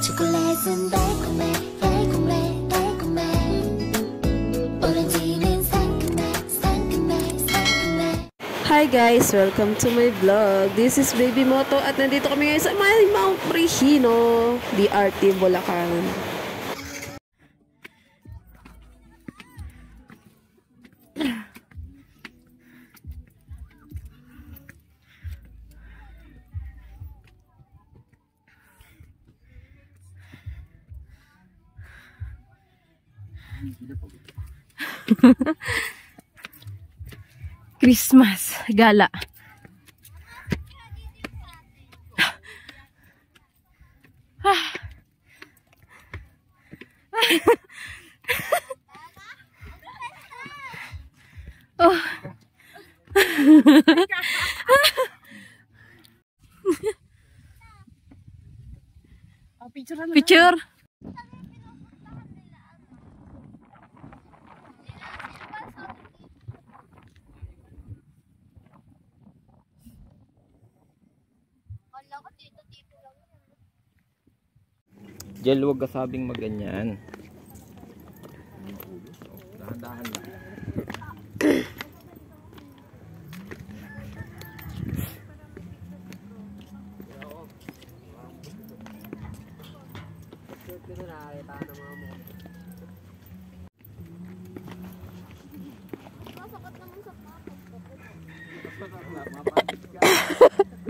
초콜릿은 달콤해 달콤해 달콤해 오렌지는 상큼해 상큼해 상큼해. Hi guys! Welcome to my vlog. This is Baby Moto at nandito kami ngayon sa Mount Regino, DRT, Bulacan. Christmas gala. Oh. Picture. Jel, huwag kasabing maganyan. Dahan-dahan lang.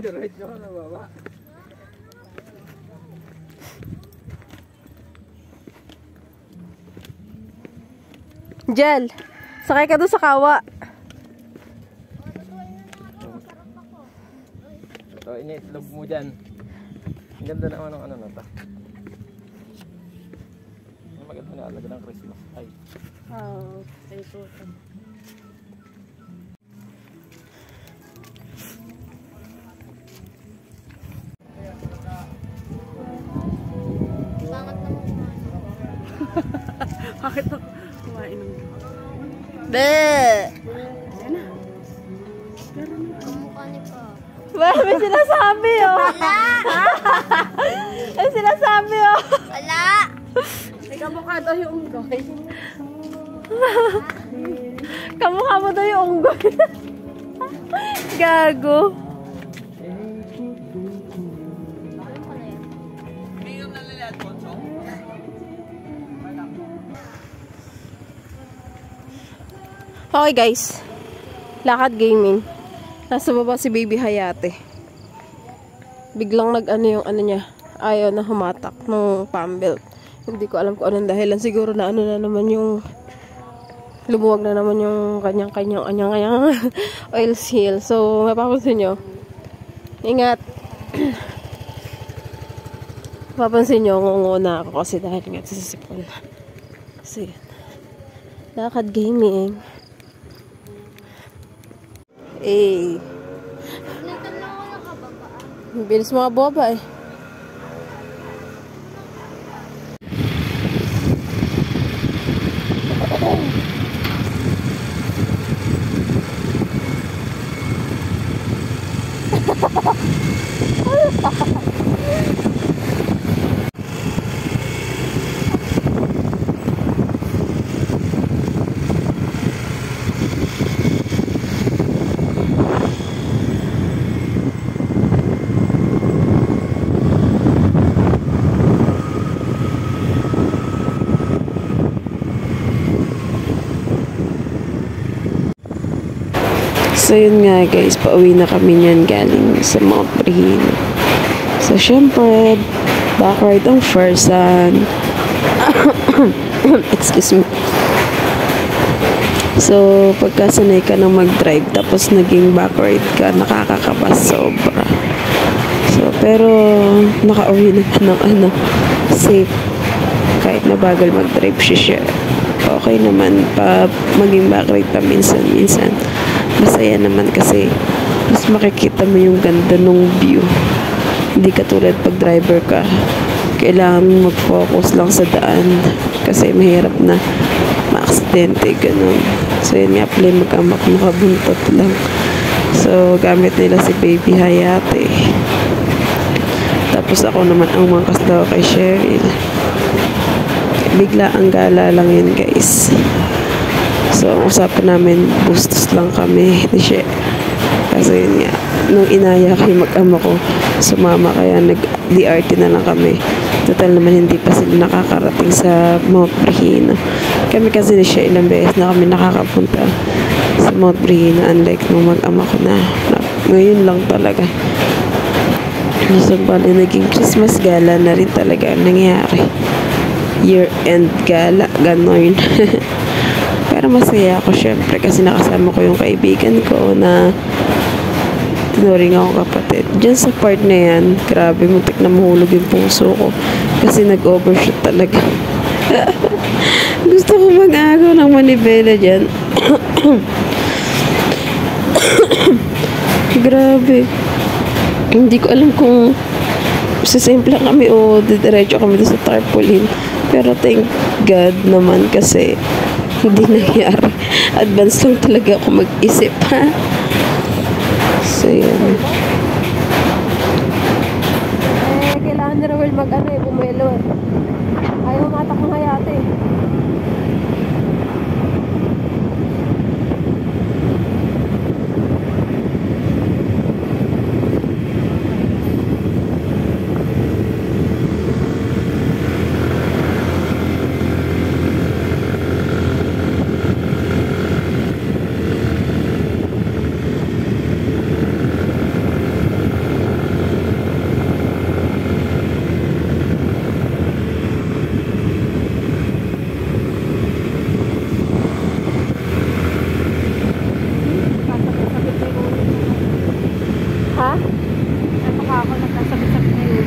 Diretso ka na baba. Jel, sakay ka doon sa kawa. Ito, iniitlog mo dyan. Ang ganda naman ng ano na ito. Ang maganda na alaga ng Christmas. Ay. Oh, ay po. Bakit ako kumain ng Be! Ayan na. Kamukha ni pa. May sinasabi oh! May sinasabi oh! Wala! May kamukha daw yung unggoy. Kamukha mo daw yung unggoy. Gago. Okay guys, lakad gaming. Nasa baba si Baby Hayate. Biglang nag-ano yung ano niya, ayaw na humatak ng palm belt. Hindi ko alam kung anong dahilan. Siguro na ano na naman yung lumuwag na naman yung kanyang oil seal. So, mapapansin nyo. Ingat. Mapapansin nyo, ngunguna ako kasi dahil nga sa sipon. So, lakad gaming. Eh. Nandun na ako nakababa. Bilis mga boba eh. So yun nga guys, pauwi na kami niyan galing sa Mount Regino. So syempre, backride ang Fersan. Excuse me. So pagkasanay ka nang mag-drive tapos naging backride ka, nakakakapas sobra. So pero nakauwi naman ng safe. Kahit na bagal mag-drive siya. Okay naman pa maging backride pa minsan-minsan. Masaya naman kasi mas makikita mo yung ganda ng view. Hindi katulad pag driver ka, kailangan mag-focus lang sa daan kasi mahirap na ma-aksidente, ganun. So yun nga pala, mag-amak nakabuntot lang. So gamit nila si Baby Hayate. Tapos ako naman ang mangkas daw kay Cheryl. Bigla ang gala lang yun, guys. So, ang usapan namin, bustos lang kami ni She. Kasi yun nga, nung inaya ko yung mag-ama ko, sumama kaya nag-DRT na lang kami. Total naman hindi pa sila nakakarating sa Mount Brihina. Kami kasi ni She ilang beses na kami nakakapunta sa Mount Brihina, unlike nung mag-ama ko na ngayon lang talaga. So, bali, naging Christmas gala na rin talaga ang nangyari. Year-end gala, gano'n. Pero masaya ako syempre kasi nakasama ko yung kaibigan ko na tinuring ako kapatid. Diyan sa part na yan, grabe, muntik na mahulog yung puso ko kasi nag-overshoot talaga. Gusto ko mag-agaw ng manibela dyan. Grabe. Hindi ko alam kung sisimple kami o didiretso kami doon sa tarpaulin. Pero thank God naman kasi hindi nangyari. Advance lang talaga ako mag-isip, ha? So, yun. Kailangan ni Rowell bumelo. Ayaw matak ng hayate. Ha? Ay, baka ako nagkasabit-sabit na yun.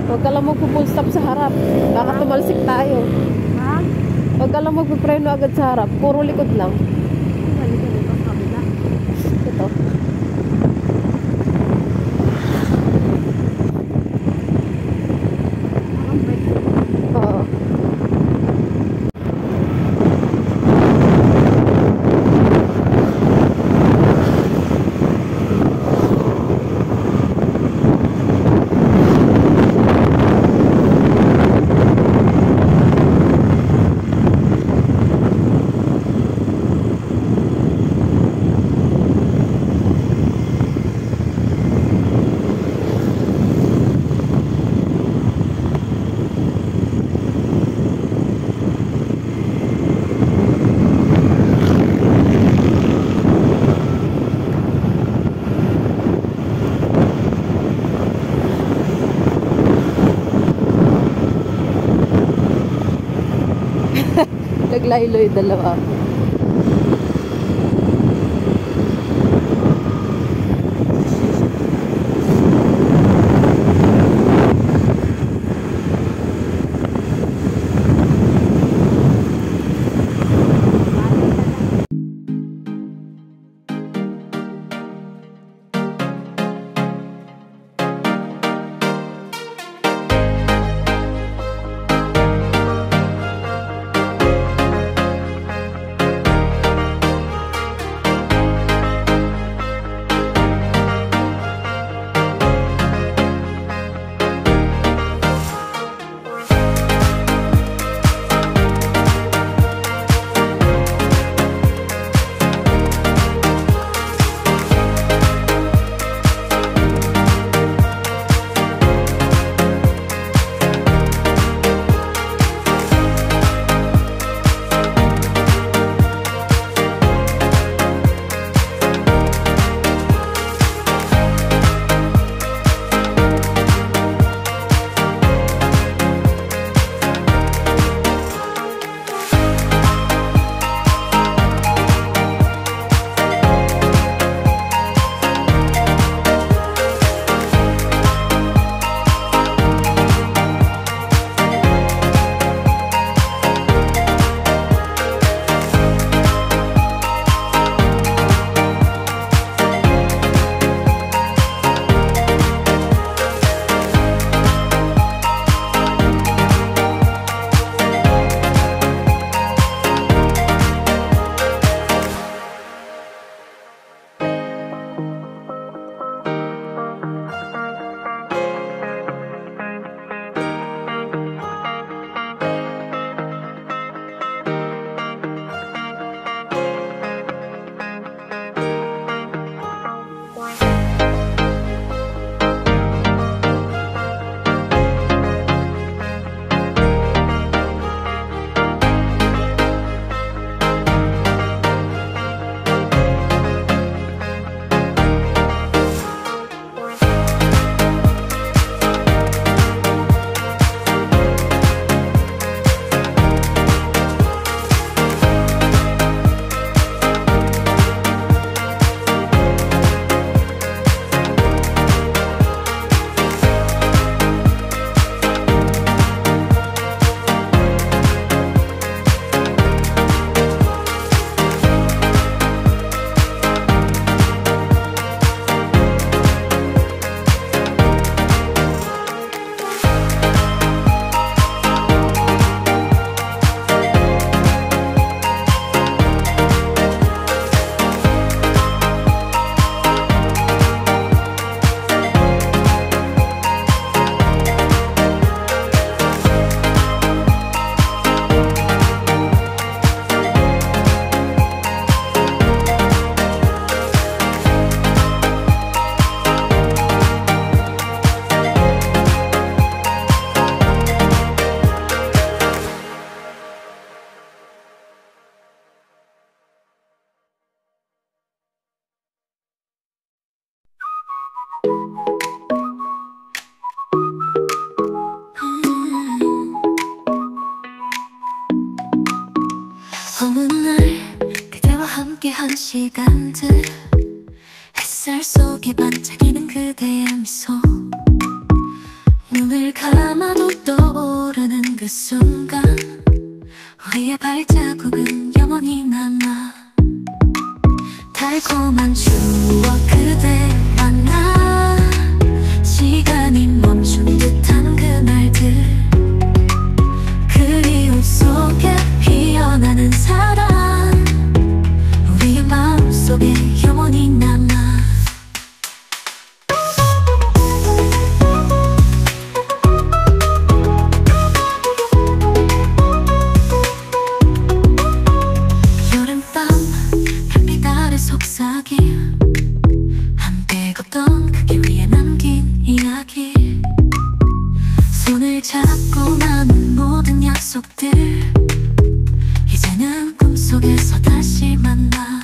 Huwag ka lang magpo-full stop sa harap. Baka tumalsik tayo. Ha? Huwag ka lang magpo-preno agad sa harap. Puro likod lang. Ito. Oo. Naglaylo yung dalawa. 시간들 햇살 속에 반짝이는 그대의 미소 눈을 감아도 떠오르는 그 순간 우리의 발자국은 영원히 남아 달콤한 추억 그대 만나 시간이 멈춘 듯한 그날들 그리움 속에 피어나는 사랑 우리의 마음속에 영원히 남아 여름밤 햇빛 아래 속삭임 함께 걷던 그길 위에 남긴 이야기 손을 잡고 나눈 모든 약속들 이제는 꿈속에서 다시 만나